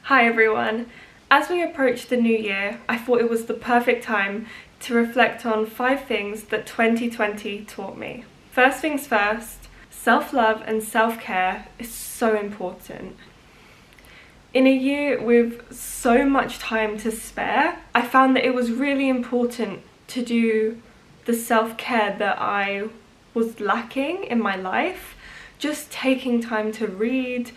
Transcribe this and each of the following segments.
Hi everyone! As we approach the new year, I thought it was the perfect time to reflect on 5 things that 2020 taught me. First things first, self-love and self-care is so important. In a year with so much time to spare, I found that it was really important to do the self-care that I was lacking in my life. Just taking time to read,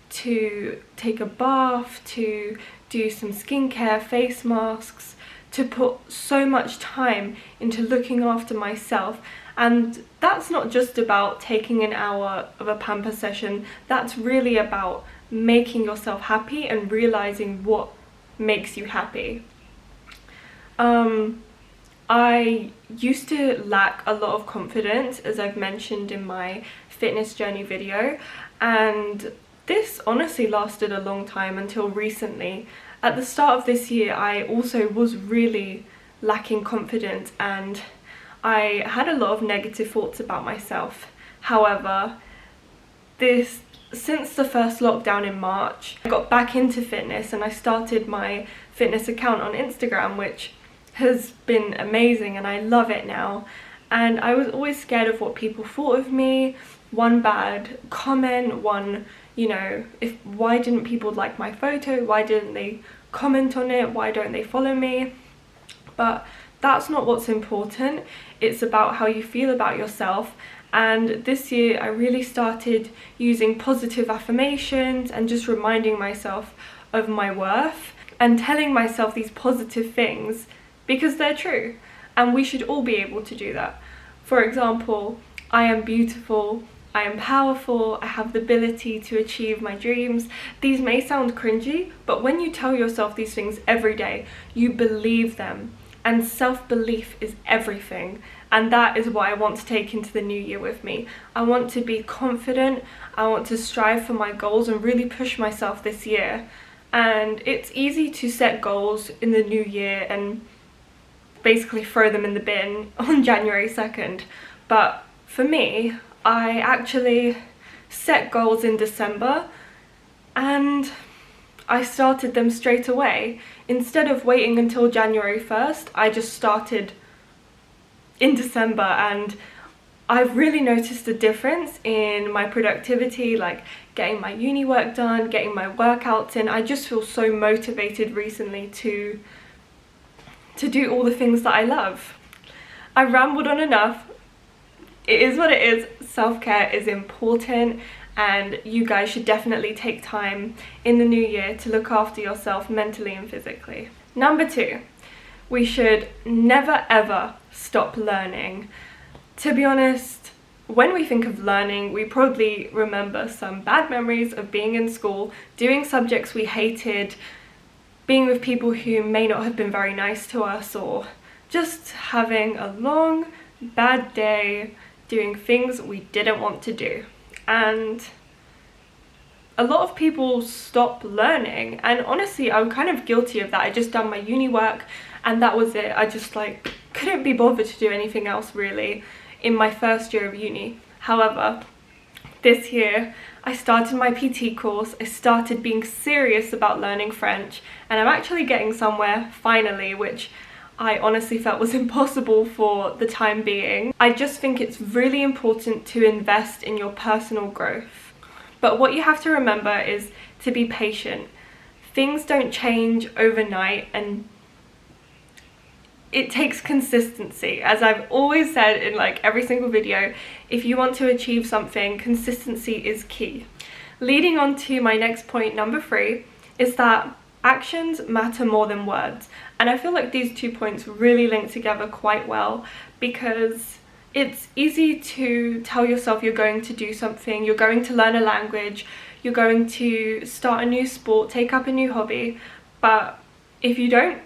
to take a bath, to do some skincare, face masks, to put so much time into looking after myself. And that's not just about taking an hour of a pamper session, that's really about making yourself happy and realizing what makes you happy. I used to lack a lot of confidence, as I've mentioned in my fitness journey video, and this honestly lasted a long time until recently. At the start of this year, I also was really lacking confidence and I had a lot of negative thoughts about myself. However, since the first lockdown in March, I got back into fitness and I started my fitness account on Instagram, which has been amazing and I love it now. And I was always scared of what people thought of me. One bad comment, why didn't people like my photo? Why didn't they comment on it? Why don't they follow me? But that's not what's important. It's about how you feel about yourself. And this year I really started using positive affirmations and just reminding myself of my worth and telling myself these positive things because they're true. And we should all be able to do that. For example, I am beautiful, I am powerful, I have the ability to achieve my dreams. These may sound cringy, but when you tell yourself these things every day, you believe them. And self-belief is everything. And that is what I want to take into the new year with me. I want to be confident, I want to strive for my goals and really push myself this year. And it's easy to set goals in the new year and basically throw them in the bin on January 2nd. But for me, I actually set goals in December and I started them straight away. Instead of waiting until January 1st, I just started in December, and I've really noticed a difference in my productivity, like getting my uni work done, getting my workouts in. I just feel so motivated recently to do all the things that I love. I rambled on enough. It is what it is. Self-care is important and you guys should definitely take time in the new year to look after yourself mentally and physically. Number 2, we should never ever stop learning. To be honest, when we think of learning, we probably remember some bad memories of being in school, doing subjects we hated, being with people who may not have been very nice to us, or just having a long, bad day doing things we didn't want to do. And a lot of people stop learning, and honestly I'm kind of guilty of that. I just done my uni work and that was it. I just couldn't be bothered to do anything else really in my first year of uni. However, this year I started my PT course, I started being serious about learning French, and I'm actually getting somewhere finally, which I honestly felt was impossible for the time being. I just think it's really important to invest in your personal growth. But what you have to remember is to be patient. Things don't change overnight and it takes consistency. As I've always said in every single video, if you want to achieve something, consistency is key. Leading on to my next point, number 3, is that actions matter more than words. And I feel like these 2 points really link together quite well, because it's easy to tell yourself you're going to do something, you're going to learn a language, you're going to start a new sport, take up a new hobby, but if you don't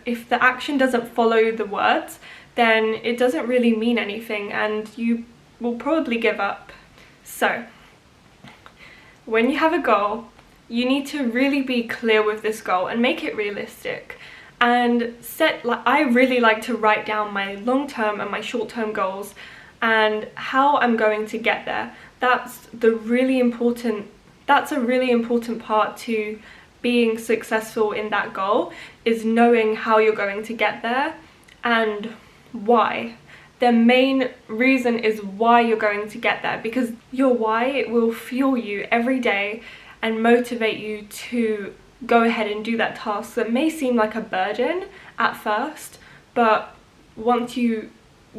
if the action doesn't follow the words, then it doesn't really mean anything and you will probably give up. So, when you have a goal, you need to really be clear with this goal and make it realistic. And I really like to write down my long-term and my short-term goals and how I'm going to get there. That's the really important that's a really important part to being successful in that goal, is knowing how you're going to get there and why. The main reason is why you're going to get there, because your why will fuel you every day and motivate you to go ahead and do that task that may seem like a burden at first, but once you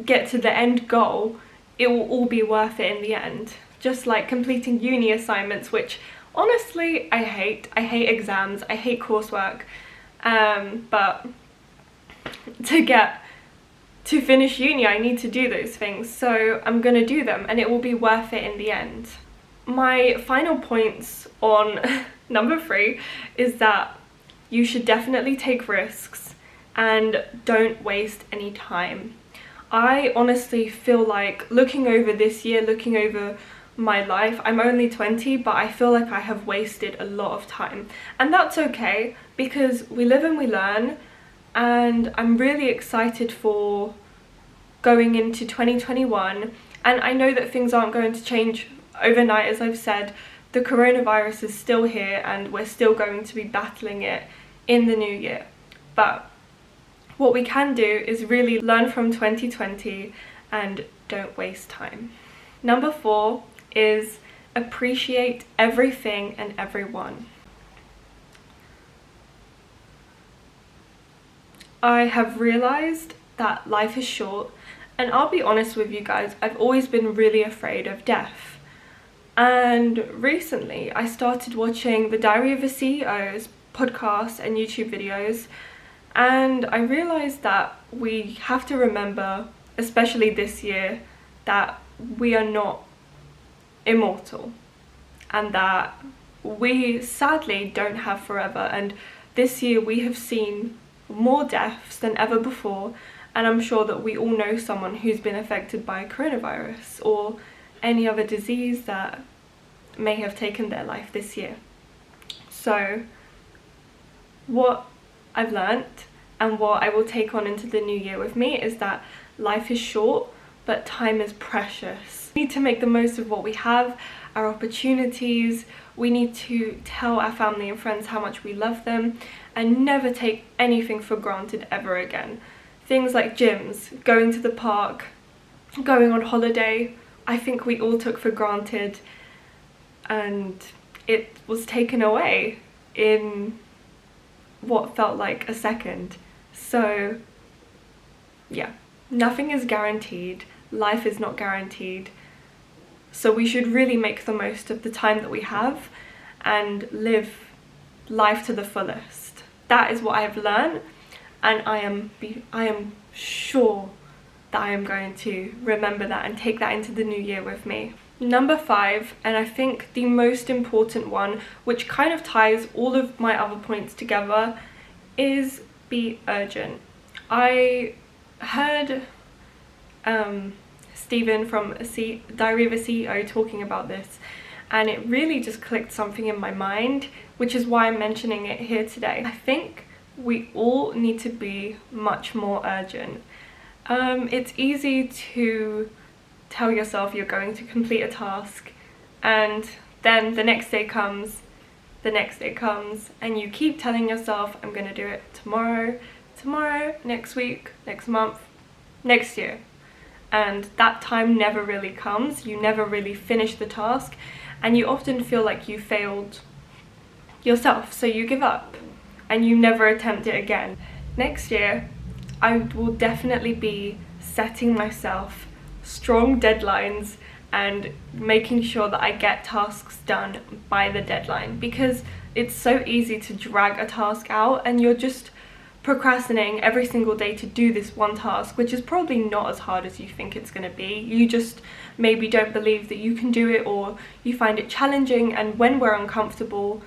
get to the end goal, it will all be worth it in the end. Just like completing uni assignments, which honestly I hate. I hate exams, I hate coursework, but to finish uni I need to do those things, so I'm gonna do them and it will be worth it in the end. My final points on number 3 is that you should definitely take risks and don't waste any time. I honestly feel like, looking over this year, looking over my life, I'm only 20, but I feel like I have wasted a lot of time, and that's okay because we live and we learn. And I'm really excited for going into 2021, and I know that things aren't going to change overnight. As I've said, the coronavirus is still here and we're still going to be battling it in the new year, but what we can do is really learn from 2020 and don't waste time. Number 4 is appreciate everything and everyone. I have realized that life is short, and I'll be honest with you guys, I've always been really afraid of death. And recently I started watching the Diary of a CEO's podcast and YouTube videos, and I realized that we have to remember, especially this year, that we are not immortal and that we sadly don't have forever. And this year we have seen more deaths than ever before, and I'm sure that we all know someone who's been affected by coronavirus or any other disease that may have taken their life this year. So what I've learnt and what I will take on into the new year with me is that life is short, but time is precious. We need to make the most of what we have, our opportunities. We need to tell our family and friends how much we love them and never take anything for granted ever again. Things like gyms, going to the park, going on holiday, I think we all took for granted, and it was taken away in what felt like a second. So yeah, nothing is guaranteed, life is not guaranteed, so we should really make the most of the time that we have and live life to the fullest. That is what I have learned, and I am sure that I am going to remember that and take that into the new year with me. Number 5, and I think the most important one, which kind of ties all of my other points together, is be urgent. I heard Stephen from Diary of a CEO talking about this, and it really just clicked something in my mind, which is why I'm mentioning it here today. I think we all need to be much more urgent. It's easy to tell yourself you're going to complete a task, and then the next day comes, and you keep telling yourself, I'm going to do it tomorrow, next week, next month, next year. And that time never really comes. You never really finish the task, and you often feel like you failed yourself, so you give up and you never attempt it again. Next year, I will definitely be setting myself strong deadlines and making sure that I get tasks done by the deadline, because it's so easy to drag a task out and you're just procrastinating every single day to do this one task, which is probably not as hard as you think it's going to be. You just maybe don't believe that you can do it, or you find it challenging, and when we're uncomfortable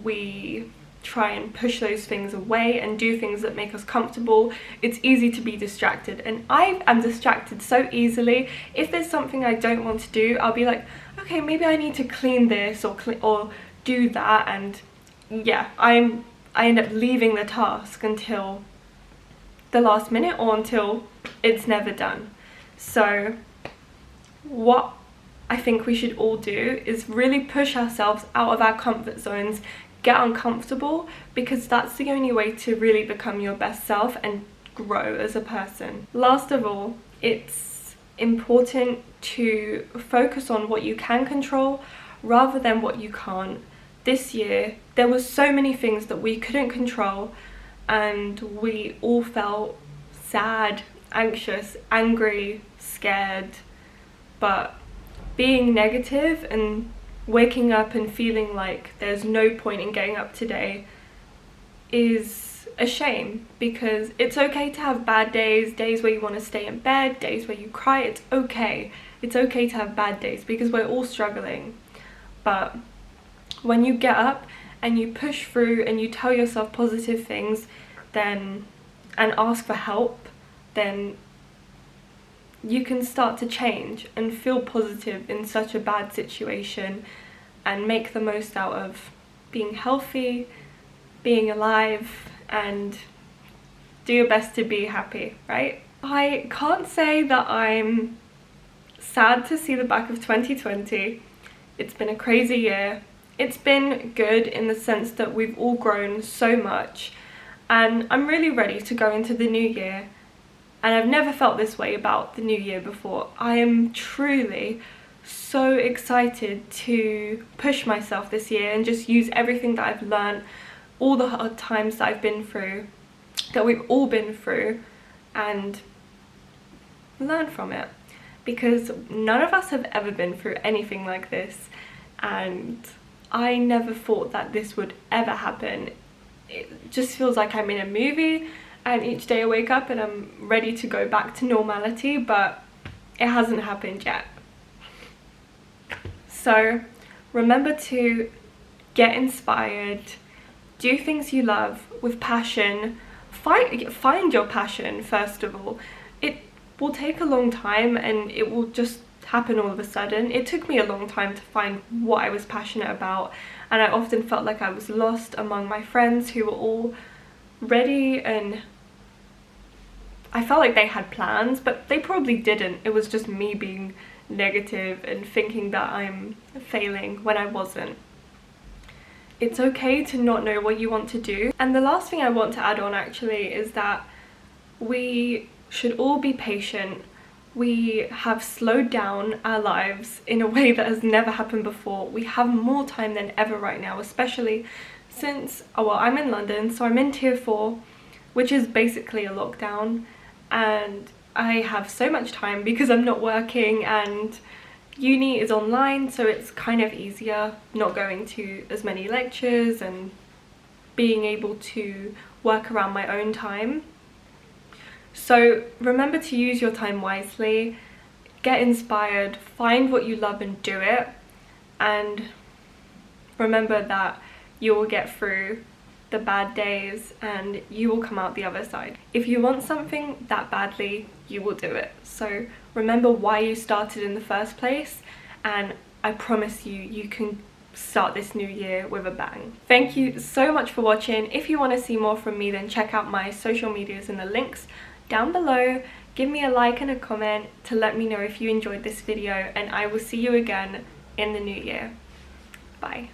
we try and push those things away and do things that make us comfortable. It's easy to be distracted, and I am distracted so easily. If there's something I don't want to do, I'll be like, okay, maybe I need to clean this or do that, and yeah, I end up leaving the task until the last minute or until it's never done. So what I think we should all do is really push ourselves out of our comfort zones, get uncomfortable, because that's the only way to really become your best self and grow as a person. Last of all, it's important to focus on what you can control rather than what you can't. This year, there were so many things that we couldn't control, and we all felt sad, anxious, angry, scared, but being negative and waking up and feeling like there's no point in getting up today is a shame, because it's okay to have bad days, days where you want to stay in bed, days where you cry. It's okay. It's okay to have bad days because we're all struggling. But when you get up and you push through and you tell yourself positive things, then and ask for help, then you can start to change and feel positive in such a bad situation and make the most out of being healthy, being alive, and do your best to be happy, right? I can't say that I'm sad to see the back of 2020. It's been a crazy year. It's been good in the sense that we've all grown so much, and I'm really ready to go into the new year. And I've never felt this way about the new year before. I am truly so excited to push myself this year and just use everything that I've learned, all the hard times that I've been through, that we've all been through, and learn from it. Because none of us have ever been through anything like this, and I never thought that this would ever happen. It just feels like I'm in a movie, and each day I wake up and I'm ready to go back to normality, but it hasn't happened yet. So remember to get inspired, do things you love with passion, find your passion first of all. It will take a long time and it will just happen all of a sudden. It took me a long time to find what I was passionate about, and I often felt like I was lost among my friends who were all ready, and I felt like they had plans, but they probably didn't. It was just me being negative and thinking that I'm failing when I wasn't. It's okay to not know what you want to do. And the last thing I want to add on actually is that we should all be patient. We have slowed down our lives in a way that has never happened before. We have more time than ever right now, especially since, well, I'm in London, so I'm in tier 4, which is basically a lockdown, and I have so much time because I'm not working and uni is online, so it's kind of easier not going to as many lectures and being able to work around my own time. So remember to use your time wisely, get inspired, find what you love and do it, and remember that you will get through the bad days and you will come out the other side. If you want something that badly, you will do it. So remember why you started in the first place, and I promise you, you can start this new year with a bang. Thank you so much for watching. If you want to see more from me, then check out my social medias in the links down below. Give me a like and a comment to let me know if you enjoyed this video, and I will see you again in the new year. Bye.